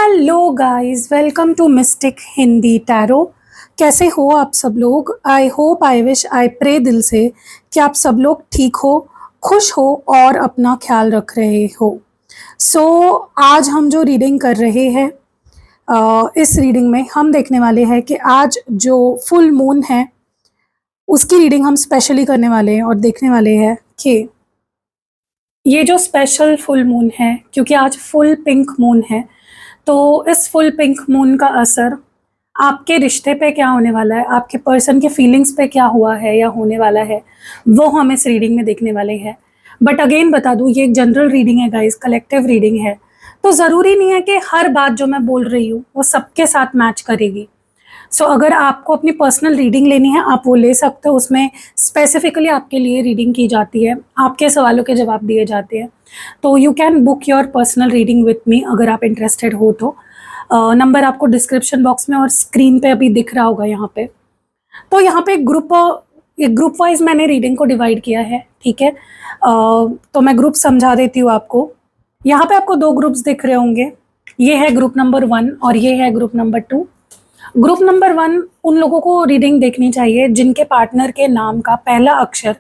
Hello guys, welcome to Mystic Hindi Tarot. कैसे हो आप सब लोग? I hope, I wish, I pray दिल से कि आप सब लोग ठीक हो, खुश हो और अपना ख्याल रख रहे हो। आज हम जो रीडिंग कर रहे हैं, इस रीडिंग में हम देखने वाले हैं कि आज जो फुल मून है उसकी रीडिंग हम स्पेशली करने वाले हैं और देखने वाले हैं कि ये जो स्पेशल फुल मून है, क्योंकि आज फुल पिंक मून है, तो इस फुल पिंक मून का असर आपके रिश्ते पे क्या होने वाला है, आपके पर्सन के फीलिंग्स पे क्या हुआ है या होने वाला है, वो हम इस रीडिंग में देखने वाले हैं। बट अगेन बता दूं, ये एक जनरल रीडिंग है गाइस, कलेक्टिव रीडिंग है, तो ज़रूरी नहीं है कि हर बात जो मैं बोल रही हूँ वो सबके साथ मैच करेगी। अगर आपको अपनी पर्सनल रीडिंग लेनी है, आप वो ले सकते हो। उसमें स्पेसिफिकली आपके लिए रीडिंग की जाती है, आपके सवालों के जवाब दिए जाते हैं। तो you can book your personal reading with me अगर आप इंटरेस्टेड हो तो। नंबर आपको डिस्क्रिप्शन बॉक्स में और स्क्रीन पे अभी दिख रहा होगा यहाँ पे। तो यहाँ पे एक ग्रुप वाइज मैंने रीडिंग को डिवाइड किया है, ठीक है। तो मैं ग्रुप समझा देती हूँ आपको। यहाँ पे आपको दो ग्रुप्स दिख रहे होंगे, ये है ग्रुप नंबर 1 और ये है ग्रुप नंबर 2। ग्रुप नंबर 1 उन लोगों को रीडिंग देखनी चाहिए जिनके पार्टनर के नाम का पहला अक्षर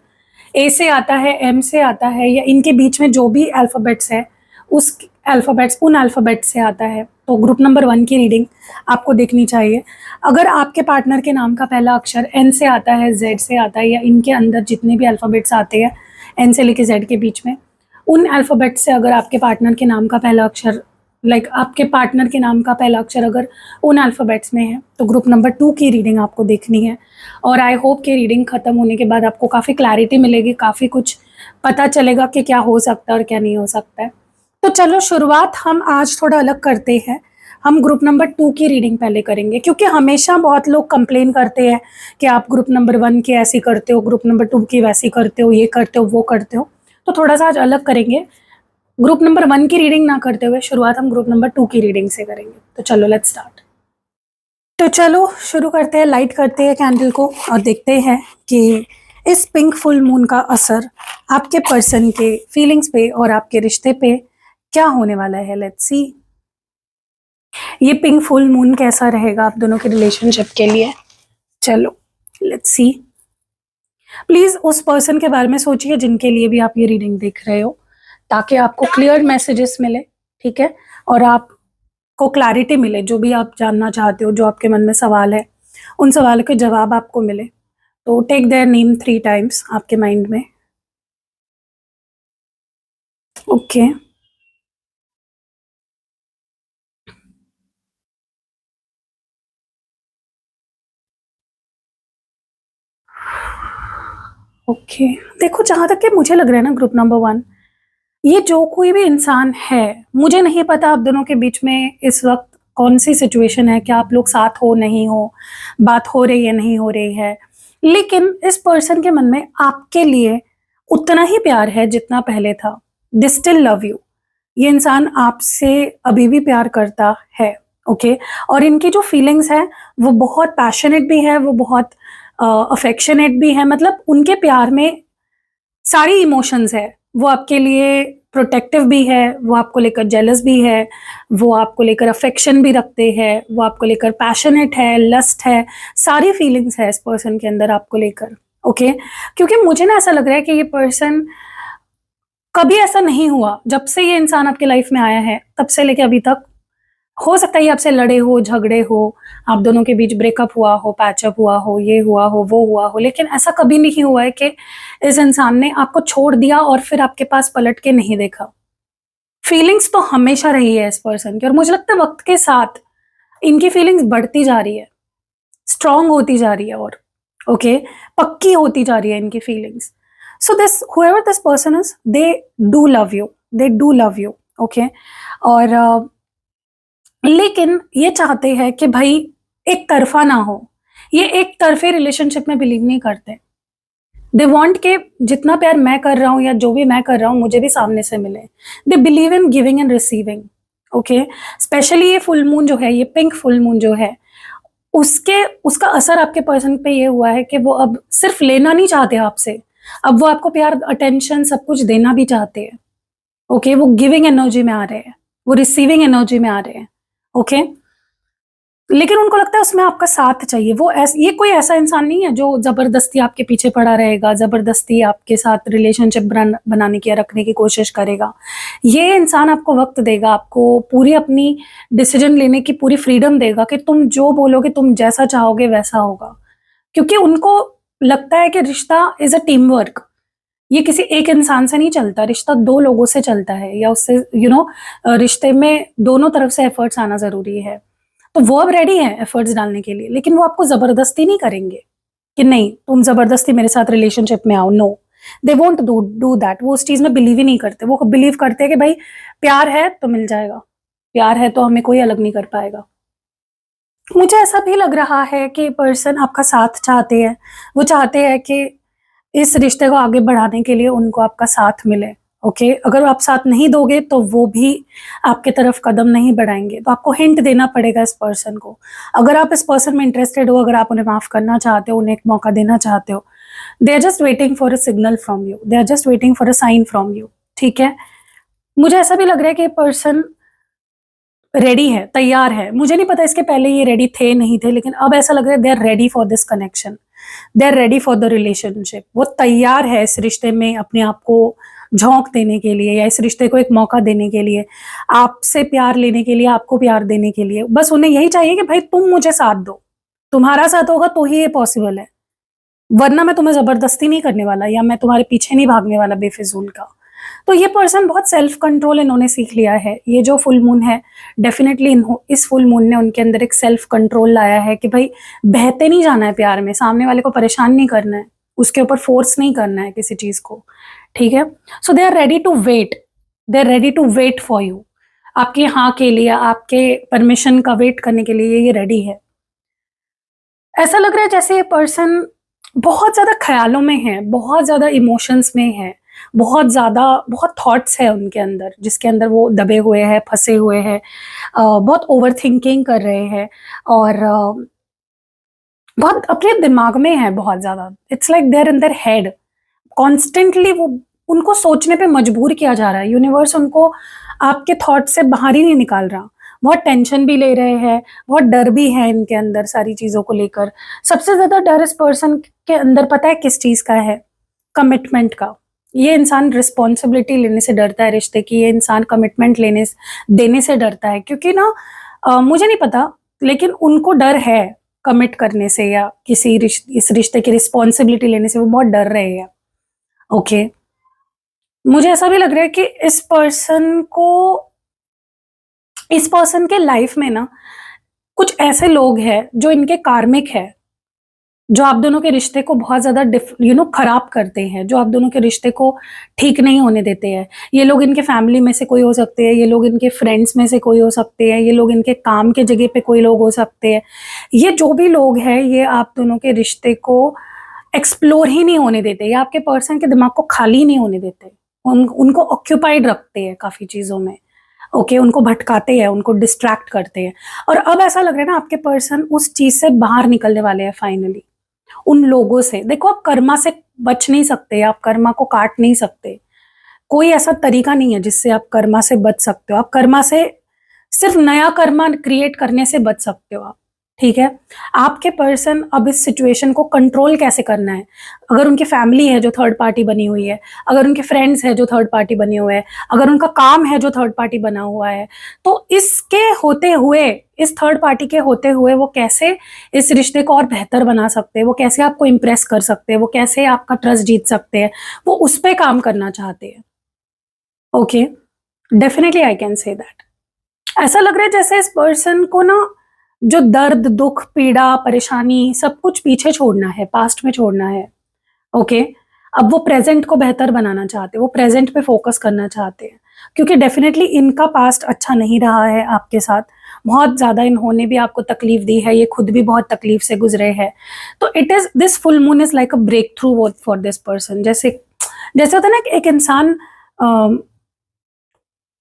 ए से आता है, एम से आता है, या इनके बीच में जो भी अल्फ़ाबेट्स है उन अल्फ़ाबेट्स से आता है। तो ग्रुप नंबर 1 की रीडिंग आपको देखनी चाहिए। अगर आपके पार्टनर के नाम का पहला अक्षर एन से आता है, जेड से आता है, या इनके अंदर जितने भी अल्फ़ाबेट्स आते हैं एन से लेके जेड के बीच में, उन अल्फ़ाबेट्स से अगर आपके पार्टनर के नाम का पहला अक्षर आपके पार्टनर के नाम का पहला अक्षर अगर उन अल्फ़ाबेट्स में है, तो ग्रुप नंबर 2 की रीडिंग आपको देखनी है। और आई होप कि रीडिंग ख़त्म होने के बाद आपको काफ़ी क्लैरिटी मिलेगी, काफ़ी कुछ पता चलेगा कि क्या हो सकता है और क्या नहीं हो सकता है। तो चलो शुरुआत हम आज थोड़ा अलग करते हैं। हम ग्रुप नंबर 2 की रीडिंग पहले करेंगे, क्योंकि हमेशा बहुत लोग कंप्लेन करते हैं कि आप ग्रुप नंबर 1 की ऐसी करते हो, ग्रुप नंबर 2 की वैसी करते हो, ये करते हो, वो करते हो। तो थोड़ा सा आज अलग करेंगे। ग्रुप नंबर 1 की रीडिंग ना करते हुए शुरुआत हम ग्रुप नंबर 2 की रीडिंग से करेंगे। तो चलो लेट्स स्टार्ट। तो चलो शुरू करते हैं, लाइट करते हैं कैंडल को और देखते हैं कि इस पिंक फुल मून का असर आपके पर्सन के फीलिंग्स पे और आपके रिश्ते पे क्या होने वाला है। लेट्स सी ये पिंक फुल मून कैसा रहेगा आप दोनों के रिलेशनशिप के लिए। चलो लेट्स सी। प्लीज उस पर्सन के बारे में सोचिए जिनके लिए भी आप ये रीडिंग देख रहे हो, ताकि आपको क्लियर मैसेजेस मिले, ठीक है, और आपको क्लैरिटी मिले। जो भी आप जानना चाहते हो, जो आपके मन में सवाल है, उन सवालों के जवाब आपको मिले। तो टेक देयर नेम 3 टाइम्स आपके माइंड में। Okay okay. देखो, जहां तक कि मुझे लग रहा है ना, ग्रुप नंबर 1, ये जो कोई भी इंसान है, मुझे नहीं पता आप दोनों के बीच में इस वक्त कौन सी सिचुएशन है, क्या आप लोग साथ हो, नहीं हो, बात हो रही है, नहीं हो रही है, लेकिन इस पर्सन के मन में आपके लिए उतना ही प्यार है जितना पहले था। They still love you. ये इंसान आपसे अभी भी प्यार करता है, ओके। और इनकी जो फीलिंग्स है वो बहुत पैशनेट भी है, वो बहुत अफेक्शनेट भी है। मतलब उनके प्यार में सारी इमोशंस है। वो आपके लिए प्रोटेक्टिव भी है, वो आपको लेकर जेलस भी है, वो आपको लेकर अफेक्शन भी रखते हैं, वो आपको लेकर पैशनेट है, लस्ट है, सारी फीलिंग्स है इस पर्सन के अंदर आपको लेकर, ओके। क्योंकि मुझे ना ऐसा लग रहा है कि ये पर्सन, कभी ऐसा नहीं हुआ जब से ये इंसान आपके लाइफ में आया है तब से लेके अभी तक, हो सकता है ये आपसे लड़े हो, झगड़े हो, आप दोनों के बीच ब्रेकअप हुआ हो, पैचअप हुआ हो, ये हुआ हो, वो हुआ हो, लेकिन ऐसा कभी नहीं हुआ है कि इस इंसान ने आपको छोड़ दिया और फिर आपके पास पलट के नहीं देखा। फीलिंग्स तो हमेशा रही है इस पर्सन की, और मुझे लगता है वक्त के साथ इनकी फीलिंग्स बढ़ती जा रही है, स्ट्रांग होती जा रही है, और ओके, पक्की होती जा रही है इनकी feelings. So this whoever this person is, they do love you, they do love you, okay. और लेकिन ये चाहते हैं कि भाई एक तरफा ना हो। ये एक तरफे रिलेशनशिप में बिलीव नहीं करते। दे वांट के जितना प्यार मैं कर रहा हूँ या जो भी मैं कर रहा हूँ मुझे भी सामने से मिले। They believe in giving and receiving, okay. Specially ये फुल मून जो है, ये पिंक फुल मून जो है, उसका असर आपके पर्सन पे ये हुआ है कि वो अब सिर्फ लेना नहीं चाहते आपसे, अब वो आपको प्यार, अटेंशन, सब कुछ देना भी चाहते हैं, ओके। वो गिविंग एनर्जी में आ रहे हैं, वो रिसीविंग एनर्जी में आ रहे हैं, ओके। लेकिन उनको लगता है उसमें आपका साथ चाहिए। ये कोई ऐसा इंसान नहीं है जो ज़बरदस्ती आपके पीछे पड़ा रहेगा, ज़बरदस्ती आपके साथ रिलेशनशिप बनाने की या रखने की कोशिश करेगा। ये इंसान आपको वक़्त देगा, आपको पूरी अपनी डिसीज़न लेने की पूरी फ्रीडम देगा कि तुम जो बोलोगे, तुम जैसा चाहोगे वैसा होगा। क्योंकि उनको लगता है कि रिश्ता इज़ अ टीम वर्क। ये किसी एक इंसान से नहीं चलता, रिश्ता 2 लोगों से चलता है, या उससे रिश्ते में दोनों तरफ से एफर्ट्स आना ज़रूरी है। तो वो अब रेडी हैं एफर्ट्स डालने के लिए, लेकिन वो आपको ज़बरदस्ती नहीं करेंगे कि नहीं, तुम ज़बरदस्ती मेरे साथ रिलेशनशिप में आओ, no. They won't do that. वो उस चीज़ में बिलीव ही नहीं करते। वो बिलीव करते हैं कि भाई प्यार है तो मिल जाएगा, प्यार है तो हमें कोई अलग नहीं कर पाएगा। मुझे ऐसा भी लग रहा है कि पर्सन आपका साथ चाहते हैं। वो चाहते हैं कि इस रिश्ते को आगे बढ़ाने के लिए उनको आपका साथ मिले, ओके? अगर आप साथ नहीं दोगे तो वो भी आपके तरफ कदम नहीं बढ़ाएँगे, तो आपको हिंट देना पड़ेगा इस पर्सन को। अगर आप इस पर्सन में इंटरेस्टेड हो, अगर आप उन्हें माफ़ करना चाहते हो, उन्हें एक मौका देना चाहते हो, they are just waiting for a signal from you, they are just waiting for a sign from you, ठीक है? मुझे ऐसा भी लग रहा है कि ये पर्सन रेडी है, तैयार है। मुझे नहीं पता इसके पहले ये रेडी थे, नहीं थे, लेकिन अब ऐसा लग रहा है they are ready for this connection, they are ready for the relationship. वो तैयार है इस रिश्ते में अपने आप को झोंक देने के लिए, या इस रिश्ते को एक मौका देने के लिए, आपसे प्यार लेने के लिए, आपको प्यार देने के लिए। बस उन्हें यही चाहिए कि भाई तुम मुझे साथ दो, तुम्हारा साथ होगा तो ही ये पॉसिबल है, वरना मैं तुम्हें ज़बरदस्ती नहीं करने वाला, या मैं तुम्हारे पीछे नहीं भागने वाला बेफिज़ूल का। तो ये पर्सन बहुत सेल्फ कंट्रोल इन्होंने सीख लिया है। ये जो फुल मून है, डेफ़िनेटली इस फुल मून ने उनके अंदर एक सेल्फ कंट्रोल लाया है कि भई बहते नहीं जाना है प्यार में, सामने वाले को परेशान नहीं करना है, उसके ऊपर फ़ोर्स नहीं करना है किसी चीज़ को, ठीक है? So they are ready to wait, they are ready to wait for you. आपके हाँ के लिए, आपके परमिशन का वेट करने के लिए ये रेडी है। ऐसा लग रहा है जैसे ये पर्सन बहुत ज़्यादा ख़्यालों में है, बहुत ज़्यादा इमोशंस में है, बहुत थॉट्स है उनके अंदर, जिसके अंदर वो दबे हुए हैं, फँसे हुए हैं, बहुत ओवरथिंकिंग कर रहे हैं, और बहुत अपने दिमाग में है बहुत ज़्यादा। It's like they are in their head. Constantly वो उनको सोचने पे मजबूर किया जा रहा है। यूनिवर्स उनको आपके थॉट से बाहर ही नहीं निकाल रहा। बहुत टेंशन भी ले रहे हैं, बहुत डर भी है इनके अंदर सारी चीज़ों को लेकर। सबसे ज़्यादा डर इस पर्सन के अंदर पता है किस चीज़ का है? कमिटमेंट का। ये इंसान रिस्पॉन्सिबिलिटी लेने से डरता है रिश्ते की, ये इंसान कमिटमेंट देने से डरता है, क्योंकि ना मुझे नहीं पता, लेकिन उनको डर है कमिट करने से, या इस रिश्ते की रिस्पॉन्सिबिलिटी लेने से वो बहुत डर रहे हैं, ओके? मुझे ऐसा भी लग रहा है कि इस पर्सन के लाइफ में ना कुछ ऐसे लोग हैं जो इनके कार्मिक है, जो आप दोनों के रिश्ते को बहुत ज़्यादा खराब करते हैं, जो आप दोनों के रिश्ते को ठीक नहीं होने देते हैं। ये लोग इनके फैमिली में से कोई हो सकते हैं, ये लोग इनके फ्रेंड्स में से कोई हो सकते हैं, ये लोग इनके काम के जगह पे कोई लोग हो सकते हैं। ये जो भी लोग हैं, ये आप दोनों के रिश्ते को एक्सप्लोर ही नहीं होने देते, या आपके पर्सन के दिमाग को खाली नहीं होने देते। उनको ऑक्यूपाइड रखते हैं काफ़ी चीज़ों में, ओके? उनको भटकाते हैं, उनको डिस्ट्रैक्ट करते हैं। और अब ऐसा लग रहा है ना आपके पर्सन उस चीज़ से बाहर निकलने वाले हैं फाइनली। उन लोगों से, देखो आप कर्मा से बच नहीं सकते, आप कर्मा को काट नहीं सकते। कोई ऐसा तरीका नहीं है जिससे आप कर्मा से बच सकते हो। आप कर्मा से सिर्फ़ नया कर्मा क्रिएट करने से बच सकते हो आप, ठीक है? आपके पर्सन अब इस सिचुएशन को कंट्रोल कैसे करना है? अगर उनकी फैमिली है जो थर्ड पार्टी बनी हुई है, अगर उनके फ्रेंड्स हैं जो थर्ड पार्टी बने हुए हैं, अगर उनका काम है जो थर्ड पार्टी बना हुआ है, तो इसके होते हुए, इस थर्ड पार्टी के होते हुए वो कैसे इस रिश्ते को और बेहतर बना सकते हैं, वो कैसे आपको इम्प्रेस कर सकते हैं, वो कैसे आपका ट्रस्ट जीत सकते हैं, वो उस पे काम करना चाहते हैं, okay? Definitely I can say that. ऐसा लग रहा है जैसे इस पर्सन को ना जो दर्द, दुख, पीड़ा, परेशानी सब कुछ पीछे छोड़ना है, पास्ट में छोड़ना है, ओके? अब वो प्रेज़ेंट को बेहतर बनाना चाहते हैं, वो प्रेज़ेंट पे फ़ोकस करना चाहते हैं, क्योंकि डेफ़िनेटली इनका पास्ट अच्छा नहीं रहा है आपके साथ। बहुत ज़्यादा इन्होंने भी आपको तकलीफ़ दी है, ये खुद भी बहुत तकलीफ़ से गुज़रे हैं। तो it is this full moon is like a breakthrough for this person. जैसे होता है ना कि एक इंसान अ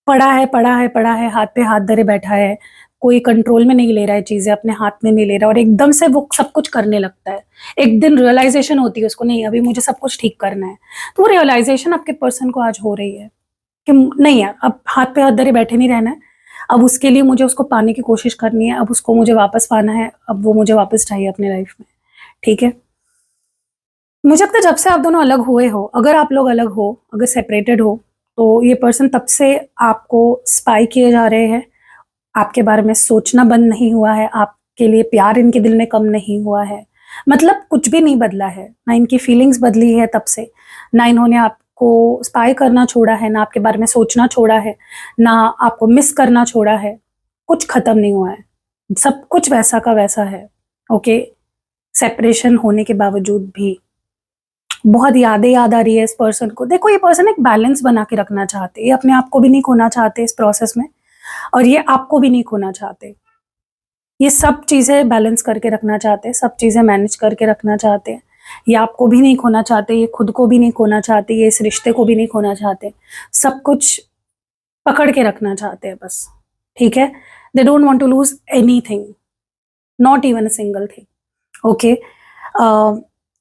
पड़ा है, हाथ पे हाथ धरे बैठा है, कोई कंट्रोल में नहीं ले रहा है चीज़ें, अपने हाथ में नहीं ले रहा, और एकदम से वो सब कुछ करने लगता है। एक दिन रियलाइज़ेशन होती है उसको, नहीं अभी मुझे सब कुछ ठीक करना है। तो वो रियलाइज़ेशन आपके पर्सन को आज हो रही है कि नहीं यार, अब हाथ पे हाथ धरे बैठे नहीं रहना है, अब उसके लिए मुझे उसको पाने की कोशिश करनी है, अब उसको मुझे वापस पाना है, अब वो मुझे वापस चाहिए अपने लाइफ में, ठीक है। मुझे लगता है जब से आप दोनों अलग हुए हो, अगर आप लोग अलग हो, अगर सेपरेटेड हो, तो ये पर्सन तब से आपको स्पाई किए जा रहे हैं, आपके बारे में सोचना बंद नहीं हुआ है, आपके लिए प्यार इनके दिल में कम नहीं हुआ है, मतलब कुछ भी नहीं बदला है, ना इनकी फीलिंग्स बदली है तब से, ना इन्होंने आपको स्पाई करना छोड़ा है, ना आपके बारे में सोचना छोड़ा है, ना आपको मिस करना छोड़ा है, कुछ खत्म नहीं हुआ है, सब कुछ वैसा का वैसा है, ओके। सेपरेशन होने के बावजूद भी बहुत यादें याद आ रही है इस पर्सन को। देखो, ये पर्सन एक बैलेंस बना के रखना चाहते हैं, ये अपने आप को भी नहीं खोना चाहते इस प्रोसेस में, और ये आपको भी नहीं खोना चाहते। ये सब चीज़ें बैलेंस करके रखना चाहते हैं, सब चीज़ें मैनेज करके रखना चाहते हैं। ये आपको भी नहीं खोना चाहते, ये खुद को भी नहीं खोना चाहते, ये इस रिश्ते को भी नहीं खोना चाहते। सब कुछ पकड़ के रखना चाहते हैं बस, ठीक है? They don't want to lose anything, not even a single thing, okay.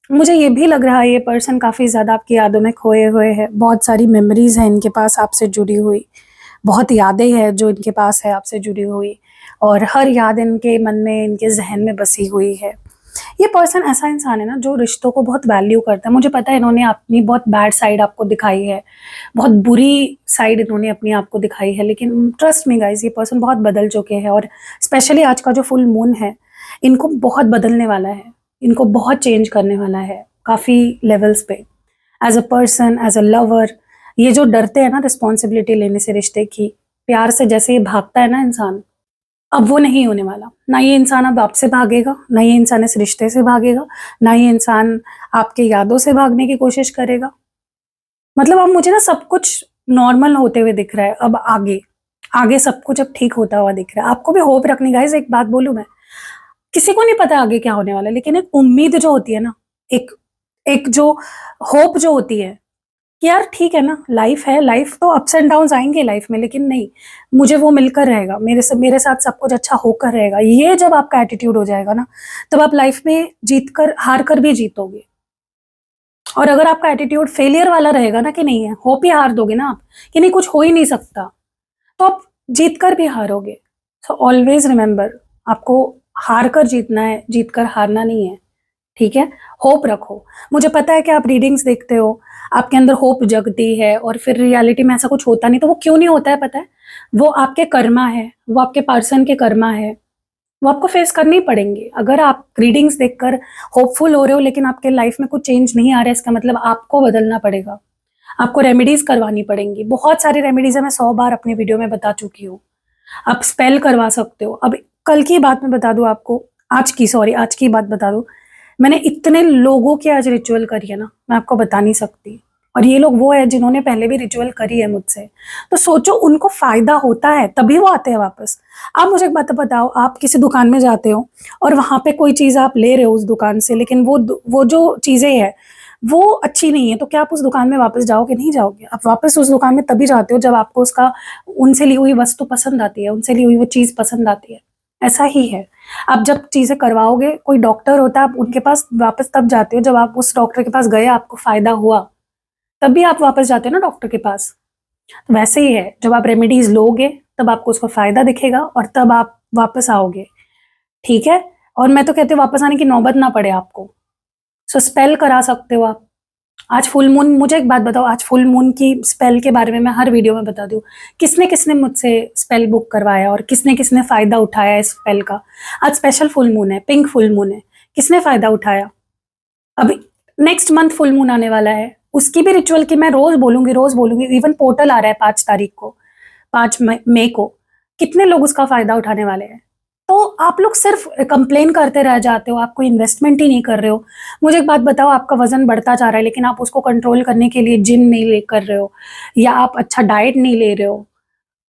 मुझे ये भी लग रहा है ये पर्सन काफ़ी ज़्यादा आपकी यादों में खोए हुए है। बहुत सारी मेमोरीज़ हैं इनके पास आपसे जुड़ी हुई, बहुत यादें हैं जो इनके पास है आपसे जुड़ी हुई, और हर याद इनके मन में, इनके ज़हन में बसी हुई है। ये पर्सन ऐसा इंसान है ना जो रिश्तों को बहुत वैल्यू करता है। मुझे पता है इन्होंने अपनी बहुत बैड साइड आपको दिखाई है, बहुत बुरी साइड इन्होंने अपनी आपको दिखाई है, लेकिन ट्रस्ट मी गाइज़, ये पर्सन बहुत बदल चुके हैं, और स्पेशली आज का जो फुल मून है, इनको बहुत बदलने वाला है, इनको बहुत चेंज करने वाला है काफ़ी लेवल्स पे। As a person, as a lover, ये जो डरते हैं ना रिस्पॉन्सिबिलिटी लेने से रिश्ते की, प्यार से जैसे ये भागता है ना इंसान, अब वो नहीं होने वाला। ना ये इंसान अब आपसे भागेगा, ना ये इंसान इस रिश्ते से भागेगा, ना ये इंसान आपके यादों से भागने की कोशिश करेगा। मतलब अब मुझे ना सब कुछ नॉर्मल होते हुए दिख रहा है, अब आगे, आगे सब कुछ अब ठीक होता हुआ दिख रहा है। आपको भी होप रखनी गाइज़, एक बात बोलूँ मैं, किसी को नहीं पता आगे क्या होने वाला है, लेकिन एक उम्मीद जो होती है ना, एक एक जो होप जो होती है कि यार ठीक है ना, लाइफ है, लाइफ तो अप्स एंड डाउन्स आएँगे लाइफ में, लेकिन नहीं, मुझे वो मिलकर रहेगा, मेरे साथ सब कुछ अच्छा होकर रहेगा। ये जब आपका एटीट्यूड हो जाएगा ना, तब आप लाइफ में जीत कर हार कर भी जीतोगे। और अगर आपका एटीट्यूड फेलियर वाला रहेगा ना कि नहीं है, होप ही हार दोगे ना आप, कि नहीं कुछ हो ही नहीं सकता, तो आप जीत कर भी हारोगे। सो ऑलवेज़ रिमेंबर, आपको हार कर जीतना है, जीत कर हारना नहीं है। ठीक है? होप रखो। मुझे पता है कि आप रीडिंग्स देखते हो, आपके अंदर होप जगती है, और फिर रियलिटी में ऐसा कुछ होता नहीं, तो वो क्यों नहीं होता है पता है? वो आपके कर्मा है, वो आपके पर्सन के कर्मा है, वो आपको फेस करने ही पड़ेंगे। अगर आप रीडिंग्स देखकर होपफुल हो रहे हो लेकिन आपके लाइफ में कुछ चेंज नहीं आ रहा है, इसका मतलब आपको बदलना पड़ेगा। आपको रेमेडीज़ करवानी पड़ेंगी। बहुत सारी रेमेडीज़ है, मैं 100 बार अपने वीडियो में बता चुकी हूँ। आप स्पेल करवा सकते हो। अब कल की बात मैं बता दूँ आपको, आज की बात बता दूँ। मैंने इतने लोगों की आज रिचुअल करी है ना, मैं आपको बता नहीं सकती। और ये लोग वो है जिन्होंने पहले भी रिचुअल करी है मुझसे। तो सोचो उनको फ़ायदा होता है, तभी वो आते हैं वापस। आप मुझे एक बात बताओ, आप किसी दुकान में जाते हो और वहाँ पे कोई चीज़ आप ले रहे हो उस दुकान से, लेकिन वो जो चीज़ें हैं, वो अच्छी नहीं है, तो क्या आप उस दुकान में वापस जाओगे? नहीं जाओगे। आप वापस उस दुकान में तभी जाते हो जब आपको उसका उनसे ली हुई वस्तु पसंद आती है, उनसे ली हुई वो चीज़ पसंद आती है। ऐसा ही है। आप जब चीज़ें करवाओगे, कोई डॉक्टर होता है, आप उनके पास वापस तब जाते हो जब आप उस डॉक्टर के पास गए, आपको फ़ायदा हुआ, तभी आप वापस जाते हो ना डॉक्टर के पास। तो वैसे ही है, जब आप रेमेडीज़ लोगे, तब आपको उसका फ़ायदा दिखेगा और तब आप वापस आओगे, ठीक है? और मैं तो कहती हूँ वापस आने की नौबत ना पड़े आपको। सो स्पेल करा सकते हो आप। आज फुल मून, मुझे एक बात बताओ, आज फुल मून की स्पेल के बारे में मैं हर वीडियो में बता दूँ, किसने-किसने मुझसे स्पेल बुक करवाया और किसने-किसने फ़ायदा उठाया इस स्पेल का। आज स्पेशल फुल मून है, पिंक फुल मून है, किसने फ़ायदा उठाया? अभी नेक्स्ट मंथ फुल मून आने वाला है, उसकी भी रिचुअल की मैं रोज़ बोलूँगी, इवन पोर्टल आ रहा है 5 तारीख को, 5 मई को, कितने लोग उसका फ़ायदा उठाने वाले हैं? तो आप लोग सिर्फ़ कंप्लेन करते रह जाते हो, आप कोई इन्वेस्टमेंट ही नहीं कर रहे हो। मुझे एक बात बताओ, आपका वज़न बढ़ता जा रहा है, लेकिन आप उसको कंट्रोल करने के लिए जिम नहीं ले कर रहे हो, या आप अच्छा डाइट नहीं ले रहे हो,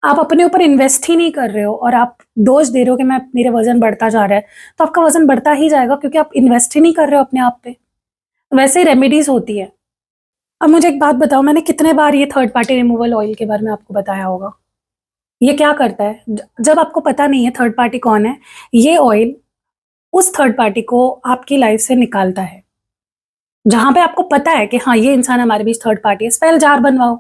आप अपने ऊपर इन्वेस्ट ही नहीं कर रहे हो, और आप दोष दे रहे हो कि मैं मेरा वज़न बढ़ता जा रहा है, तो आपका वज़न बढ़ता ही जाएगा क्योंकि आप इन्वेस्ट ही नहीं कर रहे हो अपने आप पे। वैसे ही रेमेडीज़ होती है। अब मुझे एक बात बताओ, मैंने कितने बार ये थर्ड पार्टी रिमूवल ऑयल के बारे में आपको बताया होगा। ये क्या करता है? जब आपको पता नहीं है थर्ड पार्टी कौन है, ये ऑयल उस थर्ड पार्टी को आपकी लाइफ से निकालता है। जहाँ पे आपको पता है कि हाँ, ये इंसान हमारे बीच थर्ड पार्टी है, स्पेल जार बनवाओ।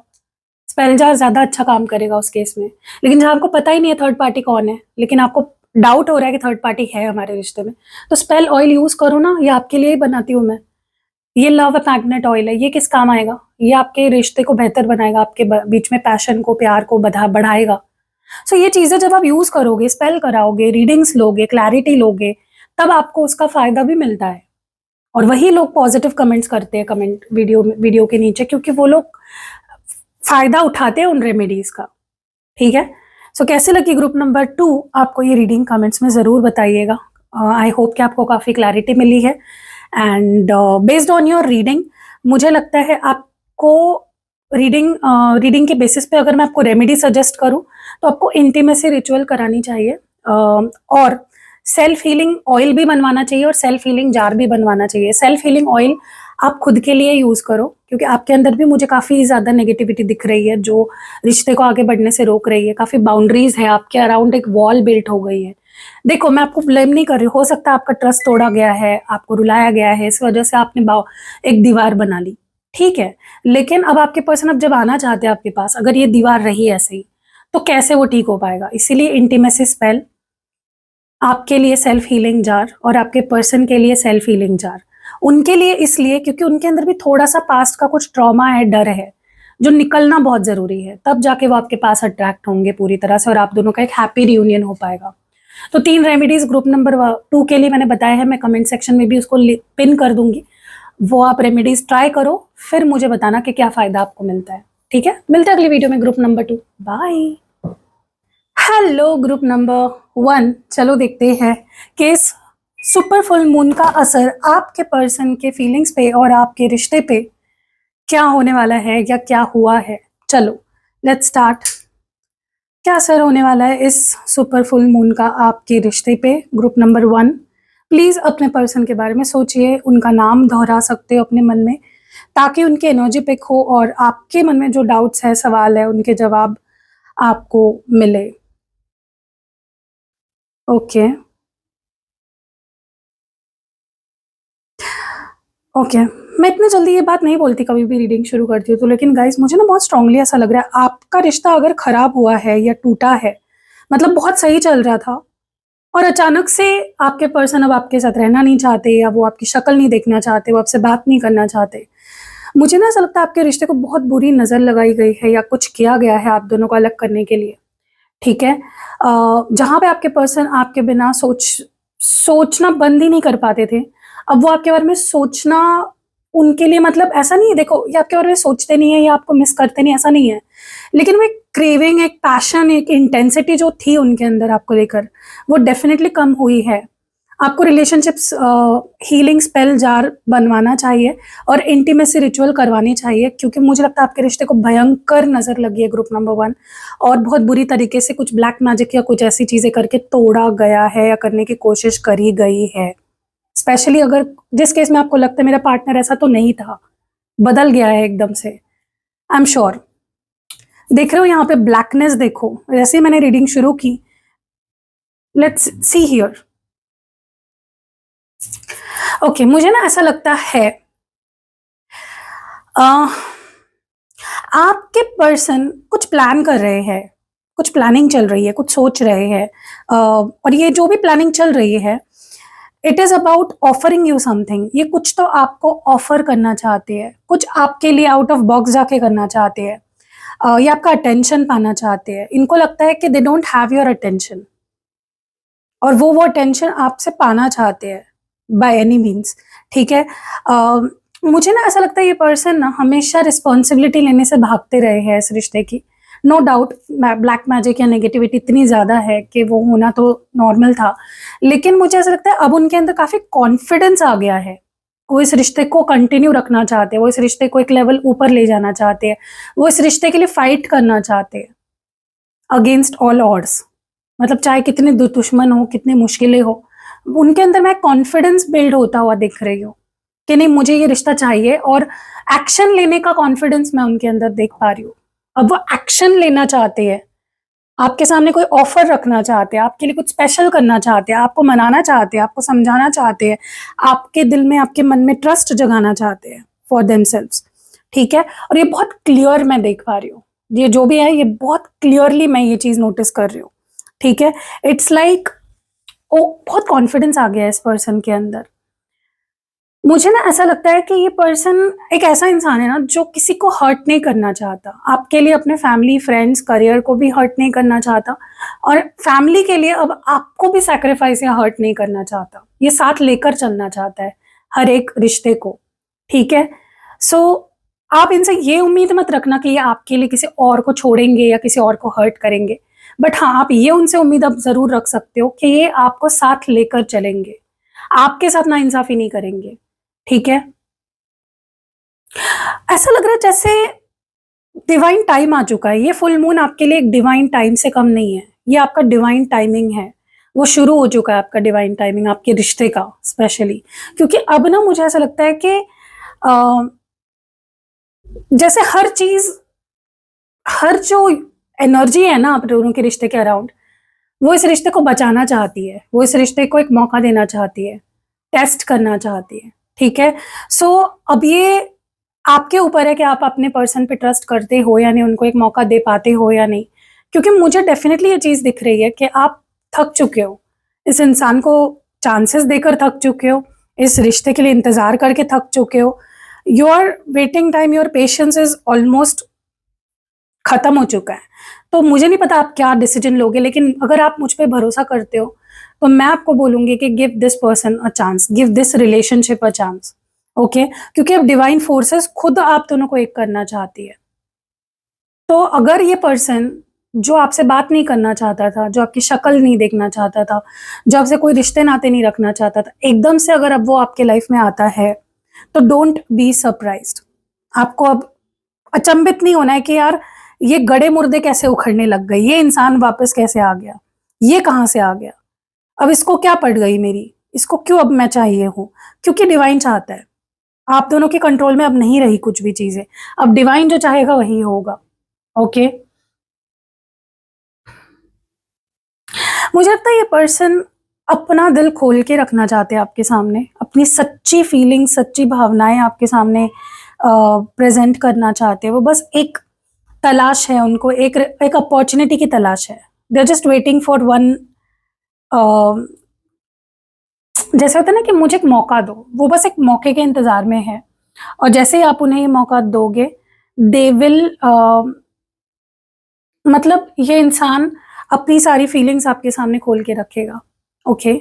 स्पेल जार ज़्यादा अच्छा काम करेगा उस केस में। लेकिन जहाँ आपको पता ही नहीं है थर्ड पार्टी कौन है, लेकिन आपको डाउट हो रहा है कि थर्ड पार्टी है हमारे रिश्ते में, तो स्पेल ऑयल यूज़ करो ना, ये आपके लिए ही बनाती हूँ मैं। ये लव मैग्नेट ऑयल है, ये किस काम आएगा? ये आपके रिश्ते को बेहतर बनाएगा, आपके बीच में पैशन को, प्यार को बढ़ाएगा। सो ये चीज़ें जब आप यूज़ करोगे, स्पेल कराओगे, रीडिंग्स लोगे, क्लैरिटी लोगे, तब आपको उसका फ़ायदा भी मिलता है। और वही लोग पॉजिटिव कमेंट्स करते हैं कमेंट वीडियो के नीचे, क्योंकि वो लोग फ़ायदा उठाते हैं उन रेमेडीज़ का। ठीक है? सो कैसे लगी ग्रुप नंबर 2? आपको ये रीडिंग कमेंट्स में ज़रूर बताइएगा। आई होप कि आपको काफ़ी क्लैरिटी मिली है। And based on your reading, मुझे लगता है आपको रीडिंग के बेसिस पे अगर मैं आपको रेमेडी सजेस्ट करूं, तो आपको इंटीमेसी रिचुअल करानी चाहिए, और सेल्फ हीलिंग ऑयल भी बनवाना चाहिए और सेल्फ हीलिंग जार भी बनवाना चाहिए। सेल्फ हीलिंग ऑयल आप खुद के लिए यूज़ करो, क्योंकि आपके अंदर भी मुझे काफ़ी ज़्यादा नेगेटिविटी दिख रही है जो रिश्ते को आगे बढ़ने से रोक रही है। काफ़ी बाउंड्रीज है आपके अराउंड, एक वॉल बिल्ट हो गई है। देखो, मैं आपको ब्लेम नहीं कर रही, हो सकता है आपका ट्रस्ट तोड़ा गया है, आपको रुलाया गया है, इस वजह से आपने एक दीवार बना ली, ठीक है। लेकिन अब आपके पर्सन अब जब आना चाहते हैं आपके पास, अगर ये दीवार रही ऐसे ही, तो कैसे वो ठीक हो पाएगा? इसीलिए इंटीमेसी स्पेल आपके लिए सेल्फ हीलिंग जार, और आपके पर्सन के लिए सेल्फ हीलिंग जार। उनके लिए इसलिए क्योंकि उनके अंदर भी थोड़ा सा पास्ट का कुछ ट्रॉमा है, डर है, जो निकलना बहुत जरूरी है, तब जाके वो आपके पास अट्रैक्ट होंगे पूरी तरह से और आप दोनों का एक हैप्पी रियूनियन हो पाएगा। तो 3 रेमेडीज ग्रुप नंबर 2 के लिए मैंने बताया है, मैं कमेंट सेक्शन में भी उसको पिन कर दूंगी, वो आप रेमेडीज ट्राई करो, फिर मुझे बताना कि क्या फायदा आपको मिलता है। ठीक है, मिलते हैं अगली वीडियो में group number 2। Bye. Hello group number 1, चलो देखते हैं कि इस सुपर फुल मून का असर आपके पर्सन के फीलिंग्स पे और आपके रिश्ते पे क्या होने वाला है या क्या हुआ है। चलो लेट्स स्टार्ट। क्या असर होने वाला है इस सुपर फुल मून का आपके रिश्ते पे? ग्रुप नंबर 1, प्लीज अपने पर्सन के बारे में सोचिए, उनका नाम दोहरा सकते हो अपने मन में, ताकि उनकी एनर्जी पिक हो और आपके मन में जो डाउट्स है, सवाल है, उनके जवाब आपको मिले। ओके ओके, मैं इतनी जल्दी ये बात नहीं बोलती कभी भी रीडिंग शुरू करती हूँ तो, लेकिन गाइस मुझे ना बहुत स्ट्रांगली ऐसा लग रहा है आपका रिश्ता अगर खराब हुआ है या टूटा है, मतलब बहुत सही चल रहा था और अचानक से आपके पर्सन अब आपके साथ रहना नहीं चाहते, या वो आपकी शक्ल नहीं देखना चाहते, वो आपसे बात नहीं करना चाहते। मुझे ना ऐसा लगता है आपके रिश्ते को बहुत बुरी नज़र लगाई गई है या कुछ किया गया है आप दोनों को अलग करने के लिए। ठीक है, जहाँ पे आपके पर्सन आपके बिना सोचना बंद ही नहीं कर पाते थे, अब वो आपके बारे में सोचना उनके लिए, मतलब ऐसा नहीं है, देखो ये आपके बारे में सोचते नहीं है या आपको मिस करते नहीं, ऐसा नहीं है, लेकिन वो एक क्रेविंग, एक पैशन, एक इंटेंसिटी जो थी उनके अंदर आपको लेकर, वो डेफिनेटली कम हुई है। आपको रिलेशनशिप्स हीलिंग स्पेल जार बनवाना चाहिए और इंटीमेसी रिचुअल करवानी चाहिए, क्योंकि मुझे लगता है आपके रिश्ते को भयंकर नज़र लगी है ग्रुप नंबर 1, और बहुत बुरी तरीके से कुछ ब्लैक मैजिक या कुछ ऐसी चीज़ें करके तोड़ा गया है या करने की कोशिश करी गई है। स्पेशली अगर जिस केस में आपको लगता है मेरा पार्टनर ऐसा तो नहीं था, बदल गया है एकदम से, आई एम श्योर। देख रहे हो यहाँ पे ब्लैकनेस, देखो जैसे ही मैंने रीडिंग शुरू की, लेट्स सी हियर। ओके, मुझे ना ऐसा लगता है आपके पर्सन कुछ प्लान कर रहे हैं, कुछ प्लानिंग चल रही है, कुछ सोच रहे हैं, और ये जो भी प्लानिंग चल रही है, it is about offering you something. ये कुछ तो आपको ऑफर करना चाहते हैं, कुछ आपके लिए आउट ऑफ बॉक्स जाके करना चाहते हैं, ये आपका अटेंशन पाना चाहते हैं। इनको लगता है कि they don't have your attention, और वो अटेंशन आपसे पाना चाहते हैं बाय एनी मीन्स। ठीक है, मुझे ना ऐसा लगता है ये पर्सन ना हमेशा रिस्पॉन्सिबिलिटी लेने से भागते रहे हैं इस रिश्ते की। नो डाउट ब्लैक मैजिक या नेगेटिविटी इतनी ज़्यादा है कि वो होना तो नॉर्मल था, लेकिन मुझे ऐसा लगता है अब उनके अंदर काफ़ी कॉन्फिडेंस आ गया है। वो इस रिश्ते को कंटिन्यू रखना चाहते हैं, वो इस रिश्ते को एक लेवल ऊपर ले जाना चाहते हैं, वो इस रिश्ते के लिए फाइट करना चाहते हैं अगेंस्ट ऑल ऑड्स। मतलब चाहे कितने दुश्मन हो, कितनी मुश्किलें हो, उनके अंदर मैं कॉन्फिडेंस बिल्ड होता हुआ दिख रही हूँ कि नहीं मुझे ये रिश्ता चाहिए, और एक्शन लेने का कॉन्फिडेंस मैं उनके अंदर देख पा रही हूँ। अब वो एक्शन लेना चाहते हैं, आपके सामने कोई ऑफर रखना चाहते हैं, आपके लिए कुछ स्पेशल करना चाहते हैं, आपको मनाना चाहते हैं, आपको समझाना चाहते हैं, आपके दिल में, आपके मन में ट्रस्ट जगाना चाहते हैं फॉर देमसेल्व्स। ठीक है, और ये बहुत क्लियर मैं देख पा रही हूँ, ये जो भी है, ये बहुत क्लियरली मैं ये चीज़ नोटिस कर रही हूँ, ठीक है? इट्स लाइक ओ बहुत कॉन्फिडेंस आ गया है इस पर्सन के अंदर। मुझे ना ऐसा लगता है कि ये पर्सन एक ऐसा इंसान है ना जो किसी को हर्ट नहीं करना चाहता। आपके लिए अपने फैमिली, फ्रेंड्स, करियर को भी हर्ट नहीं करना चाहता और फैमिली के लिए अब आपको भी सैक्रिफाइस या हर्ट नहीं करना चाहता। ये साथ लेकर चलना चाहता है हर एक रिश्ते को, ठीक है? सो आप इनसे ये उम्मीद मत रखना कि ये आपके लिए किसी और को छोड़ेंगे या किसी और को हर्ट करेंगे। बट हाँ, आप ये उनसे उम्मीद अब ज़रूर रख सकते हो कि ये आपको साथ लेकर चलेंगे। आपके साथ नाइंसाफ़ी नहीं करेंगे, ठीक है? ऐसा लग रहा है जैसे डिवाइन टाइम आ चुका है। ये फुल मून आपके लिए एक डिवाइन टाइम से कम नहीं है। ये आपका डिवाइन टाइमिंग है। वो शुरू हो चुका है आपका डिवाइन टाइमिंग आपके रिश्ते का स्पेशली। क्योंकि अब ना मुझे ऐसा लगता है कि अ, जैसे हर चीज़, हर जो एनर्जी है ना आप दोनों के रिश्ते के अराउंड, वो इस रिश्ते को बचाना चाहती है। वो इस रिश्ते को एक मौका देना चाहती है, टेस्ट करना चाहती है, ठीक है? सो अब ये आपके ऊपर है कि आप अपने पर्सन पे ट्रस्ट करते हो या नहीं, उनको एक मौका दे पाते हो या नहीं। क्योंकि मुझे डेफ़िनेटली ये चीज़ दिख रही है कि आप थक चुके हो। इस इंसान को चांसेस देकर थक चुके हो, इस रिश्ते के लिए इंतज़ार करके थक चुके हो। Your waiting time, your patience is almost खत्म हो चुका है। तो मुझे नहीं पता आप क्या डिसीजन लोगे, लेकिन अगर आप मुझ पे भरोसा करते हो, तो मैं आपको बोलूँगी कि give this person a chance, give this relationship a chance, okay? क्योंकि अब डिवाइन फोर्सेस खुद आप दोनों को एक करना चाहती है। तो अगर ये पर्सन जो आपसे बात नहीं करना चाहता था, जो आपकी शक्ल नहीं देखना चाहता था, जो आपसे कोई रिश्ते-नाते नहीं रखना चाहता था, एकदम से अगर अब वो आपके लाइफ में आता है, तो डोंट बी सरप्राइज्ड। आपको अब अचंभित नहीं होना है कि यार ये गड़े मुर्दे कैसे उखड़ने लग गए, ये इंसान वापस कैसे आ गया, ये कहाँ से आ गया, अब इसको क्या पड़ गई मेरी, इसको क्यों अब मैं चाहिए हूँ, क्योंकि डिवाइन चाहता है। आप दोनों के कंट्रोल में अब नहीं रही कुछ भी चीजें, अब डिवाइन जो चाहेगा वही होगा, ओके? मुझे लगता है ये पर्सन अपना दिल खोल के रखना चाहते हैं आपके सामने, अपनी सच्ची फीलिंग्स, सच्ची भावनाएं आपके सामने प्रेजेंट करना चाहते हैं। वो बस एक तलाश है उनको, एक अपॉर्चुनिटी की तलाश है। They are just waiting for one, जैसे होता है ना कि मुझे एक मौका दो, वो बस एक मौके के इंतजार में है। और जैसे ही आप उन्हें ये मौका दोगे, दे विल मतलब ये इंसान अपनी सारी फीलिंग्स आपके सामने खोल के रखेगा, okay?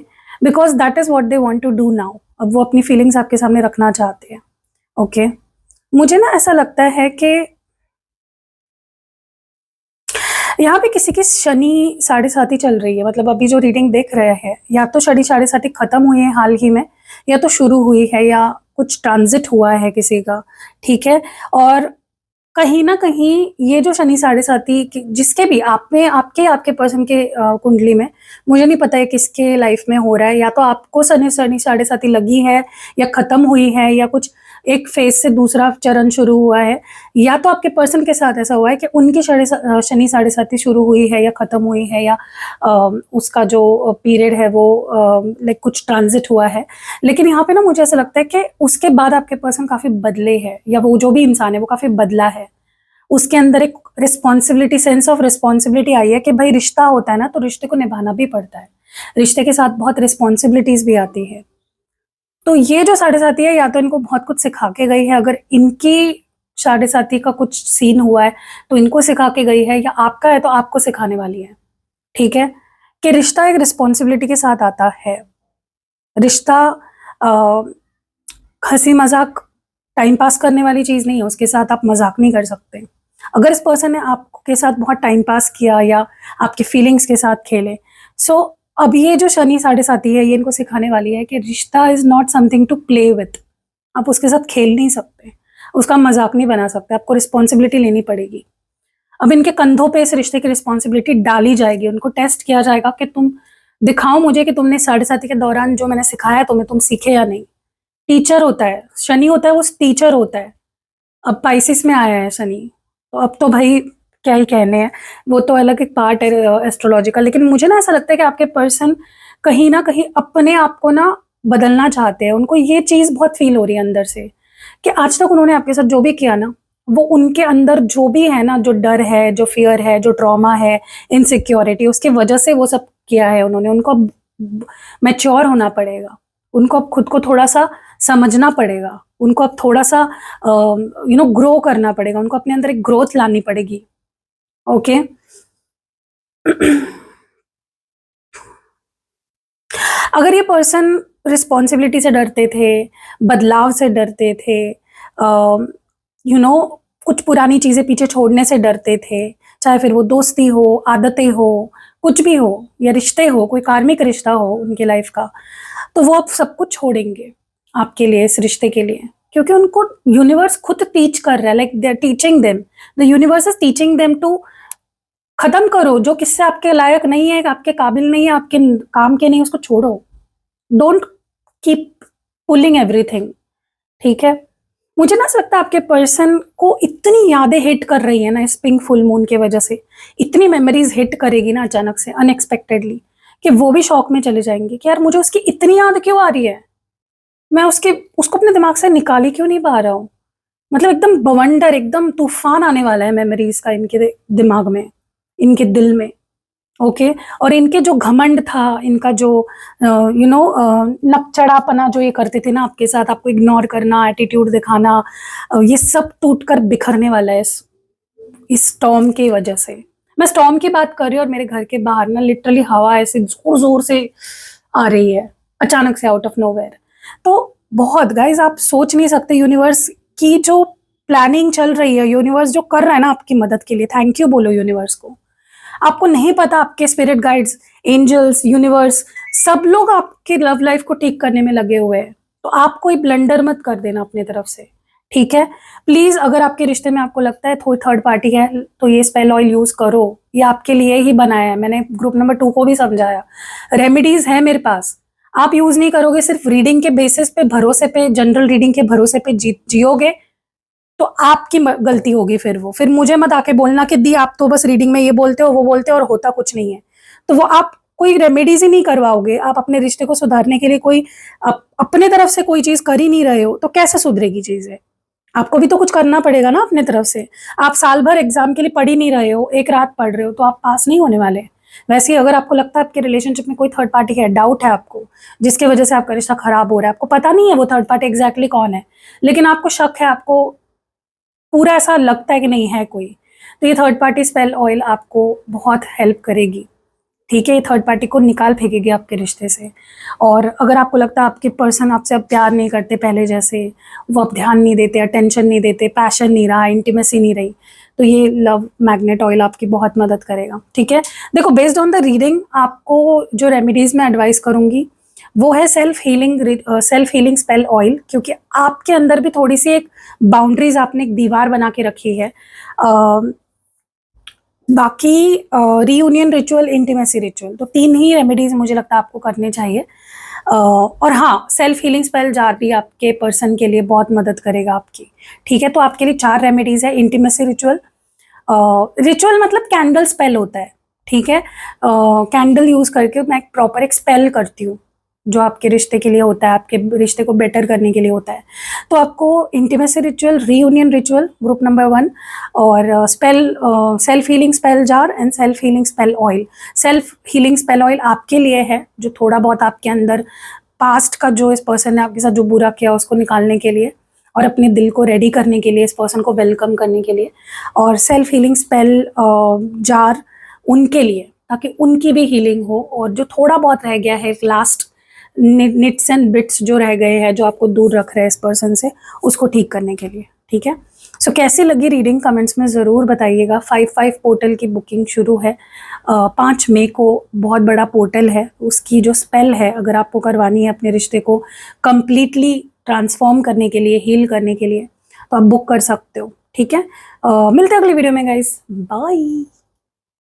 Because that is what they want to do now. अब वो अपनी फीलिंग्स आपके सामने रखना चाहते हैं, ओके? मुझे ना ऐसा लगता है कि यहाँ पे किसी की शनि साढ़े साथी चल रही है। मतलब अभी जो रीडिंग देख रहे हैं, या तो शनि साढ़े साथी खत्म हुई है हाल ही में, या तो शुरू हुई है, या कुछ ट्रांजिट हुआ है किसी का, ठीक है? और कहीं न कहीं ये जो शनि साढ़े साथी कि जिसके भी आप में, आपके पर्सन के कुंडली में, मुझे नहीं पता है किसके लाइफ में हो रहा है, या तो आपको शनि शनि साढ़े साथी लगी है, या खत्म हुई है, या कुछ एक फेज से दूसरा चरण शुरू हुआ है, या तो आपके पर्सन के साथ ऐसा हुआ है कि उनकी शनि साढ़े साथी शुरू हुई है या खत्म हुई है, या उसका जो पीरियड है वो लाइक कुछ ट्रांजिट हुआ है। लेकिन यहाँ पे ना मुझे ऐसा लगता है कि उसके बाद आपके पर्सन काफ़ी बदले हैं, या वो जो भी इंसान है वो काफ़ी बदला है। उसके अंदर एक responsibility, sense of responsibility I है कि भाई रिश्ता होता है ना, तो रिश्ते को निभाना भी पड़ता है। रिश्ते के साथ बहुत रिस्पॉन्सिबिलिटीज़ भी आती है। तो ये जो साढ़े साथी है, या तो इनको बहुत कुछ सिखा के गई है, अगर इनकी साढ़े साथी का कुछ सीन हुआ है, तो इनको सिखा के गई है, या आपका है तो आपको सिखाने वाली है, ठीक है? कि रिश्ता एक रिस्पॉन्सिबिलिटी के साथ आता है। रिश्ता अ, हँसी-मज़ाक, टाइम पास करने वाली चीज़ नहीं है, उसके साथ आप मज़ाक नहीं कर सकते। अगर इस पर्सन ने आपके साथ बहुत टाइम पास किया या आपकी फीलिंग्स के साथ खेले, सो अब ये जो शनि साढ़े साथी है, ये इनको सिखाने वाली है कि रिश्ता is not something to play with. आप उसके साथ खेल नहीं सकते, उसका मज़ाक नहीं बना सकते, आपको रिस्पॉन्सिबिलिटी लेनी पड़ेगी। अब इनके कंधों पे इस रिश्ते की रिस्पॉन्सिबिलिटी डाली जाएगी, उनको टेस्ट किया जाएगा कि तुम दिखाओ मुझे कि तुमने साढ़े साथी के दौरान जो मैंने सिखाया तुम्हें, तुम सीखे या नहीं। टीचर होता है, शनि होता है वो टीचर होता है। अब पाइसेस में आया है शनि, तो अब तो भाई क्या ही कहने हैं, वो तो अलग एक पार्ट है एस्ट्रोलॉजी का। लेकिन मुझे ना ऐसा लगता है कि आपके पर्सन कहीं न कहीं अपने आप को ना बदलना चाहते हैं। उनको ये चीज़ बहुत फ़ील हो रही है अंदर से कि आज तक उन्होंने आपके साथ जो भी किया ना, वो उनके अंदर जो भी है ना, जो डर है, जो फियर है, जो ट्रॉमा है, इनसिक्योरिटी, उसकी वजह से वो सब किया है उन्होंने। उनको अब मैच्योर होना पड़ेगा, उनको अब खुद को थोड़ा सा समझना पड़ेगा, उनको अब थोड़ा सा ग्रो करना पड़ेगा, उनको अपने अंदर एक ग्रोथ लानी पड़ेगी। ओके अगर ये पर्सन रिस्पॉन्सिबिलिटी से डरते थे, बदलाव से डरते थे, कुछ पुरानी चीज़ें पीछे छोड़ने से डरते थे, चाहे फिर वो दोस्ती हो, आदतें हो, कुछ भी हो, या रिश्ते हो, कोई कार्मिक रिश्ता हो उनकी लाइफ का, तो वो अब सब कुछ छोड़ेंगे आपके लिए, इस रिश्ते के लिए, क्योंकि उनको यूनिवर्स खुद टीच कर रहा है, like they are teaching them, the universe is teaching them to खत्म करो जो किससे आपके लायक नहीं है, आपके काबिल नहीं है, आपके काम के नहीं, उसको छोड़ो। डोंट कीप पुलिंग एवरीथिंग, ठीक है। मुझे ना लगता है आपके पर्सन को इतनी यादें हिट कर रही है ना इस पिंक फुल मून की वजह से, इतनी मेमोरीज हिट करेगी ना अचानक से, अनएक्सपेक्टेडली, कि वो भी शॉक में चले जाएंगे कि यार मुझे उसकी इतनी याद क्यों आ रही है, मैं उसको अपने दिमाग से निकाली क्यों नहीं पा रहा हूँ। मतलब एकदम बवंडर, एकदम तूफान आने वाला है मेमोरीज का इनके दिमाग में, इनके दिल में। ओके और इनके जो घमंड था, इनका जो नकचढ़ापना जो ये करते थे ना आपके साथ, आपको इग्नोर करना, एटीट्यूड दिखाना, ये सब टूट कर बिखरने वाला है इस स्टॉर्म की वजह से। मैं स्टॉर्म की बात कर रही हूँ और मेरे घर के बाहर ना लिटरली हवा ऐसे जोर जोर से आ रही है अचानक से, आउट ऑफ नोवेयर। तो बहुत गाइज, आप सोच नहीं सकते यूनिवर्स की जो प्लानिंग चल रही है, यूनिवर्स जो कर रहा है ना आपकी मदद के लिए, थैंक यू बोलो यूनिवर्स को। आपको नहीं पता, आपके स्पिरिट गाइड्स, एंजल्स, यूनिवर्स, सब लोग आपके लव लाइफ को ठीक करने में लगे हुए हैं। तो आप कोई ब्लंडर मत कर देना अपनी तरफ से, ठीक है। प्लीज, अगर आपके रिश्ते में आपको लगता है थोड़ी थर्ड पार्टी है, तो ये स्पेल ऑयल यूज करो, ये आपके लिए ही बनाया है, मैंने ग्रुप नंबर 2 को भी समझाया। रेमेडीज है मेरे पास, आप यूज नहीं करोगे, सिर्फ रीडिंग के बेसिस पे, भरोसे पे, जनरल रीडिंग के भरोसे पे जियोगे, तो आपकी गलती होगी। फिर मुझे मत आके बोलना कि दी आप तो बस रीडिंग में ये बोलते हो, वो बोलते हो, और होता कुछ नहीं है। तो वो आप कोई रेमेडीज ही नहीं करवाओगे, आप अपने रिश्ते को सुधारने के लिए कोई अपने तरफ से कोई चीज कर ही नहीं रहे हो, तो कैसे सुधरेगी चीजें। आपको भी तो कुछ करना पड़ेगा ना अपने तरफ से। आप साल भर एग्जाम के लिए पढ़ ही नहीं रहे हो, एक रात पढ़ रहे हो, तो आप पास नहीं होने वाले। वैसे ही अगर आपको लगता है आपके रिलेशनशिप में कोई थर्ड पार्टी है, डाउट है आपको, जिसकी वजह से आपका रिश्ता खराब हो रहा है, आपको पता नहीं है वो थर्ड पार्टी एग्जैक्टली कौन है, लेकिन आपको शक है, आपको पूरा ऐसा लगता है कि नहीं है कोई, तो ये थर्ड पार्टी स्पेल ऑयल आपको बहुत हेल्प करेगी, ठीक है। ये थर्ड पार्टी को निकाल फेंकेगी आपके रिश्ते से। और अगर आपको लगता है आपके पर्सन आपसे अब प्यार नहीं करते पहले जैसे, वो अब ध्यान नहीं देते, अटेंशन नहीं देते, पैशन नहीं रहा, इंटीमेसी नहीं रही, तो ये लव मैग्नेट ऑयल आपकी बहुत मदद करेगा, ठीक है। देखो, बेस्ड ऑन द रीडिंग आपको जो रेमेडीज मैं एडवाइस करूंगी वो है सेल्फ हीलिंग स्पेल ऑयल, क्योंकि आपके अंदर भी थोड़ी सी एक बाउंड्रीज, आपने एक दीवार बना के रखी है। बाकी रीयूनियन रिचुअल, इंटीमेसी रिचुअल, तो 3 ही रेमेडीज मुझे लगता है आपको करने चाहिए। और हाँ, सेल्फ हीलिंग स्पेल जार भी आपके पर्सन के लिए बहुत मदद करेगा आपकी, ठीक है। तो आपके लिए 4 रेमेडीज है। इंटीमेसी रिचुअल, रिचुअल मतलब कैंडल स्पेल होता है, ठीक है। कैंडल यूज करके मैं प्रॉपर एक स्पेल करती हूँ जो आपके रिश्ते के लिए होता है, आपके रिश्ते को बेटर करने के लिए होता है। तो आपको intimacy ritual, reunion ritual group number 1, और self healing spell jar and self healing spell oil. Self healing spell oil आपके लिए है, जो थोड़ा बहुत आपके अंदर पास्ट का जो इस पर्सन ने आपके साथ जो बुरा किया उसको निकालने के लिए, और अपने दिल को रेडी करने के लिए, इस पर्सन को वेलकम करने के लिए। और सेल्फ हीलिंग स्पेल जार उनके लिए, ताकि उनकी भी हीलिंग हो, और जो थोड़ा बहुत रह गया है, लास्ट निट्स एंड बिट्स जो रह गए हैं, जो आपको दूर रख रहे हैं इस पर्सन से, उसको ठीक करने के लिए, ठीक है। सो कैसी लगी रीडिंग कमेंट्स में ज़रूर बताइएगा। 5/5 पोर्टल की बुकिंग शुरू है 5 मई को, बहुत बड़ा पोर्टल है, उसकी जो स्पेल है अगर आपको करवानी है अपने रिश्ते को कंप्लीटली ट्रांसफॉर्म करने के लिए, हील करने के लिए, तो आप बुक कर सकते हो, ठीक है। मिलते हैं अगली वीडियो में गाइस, बाय।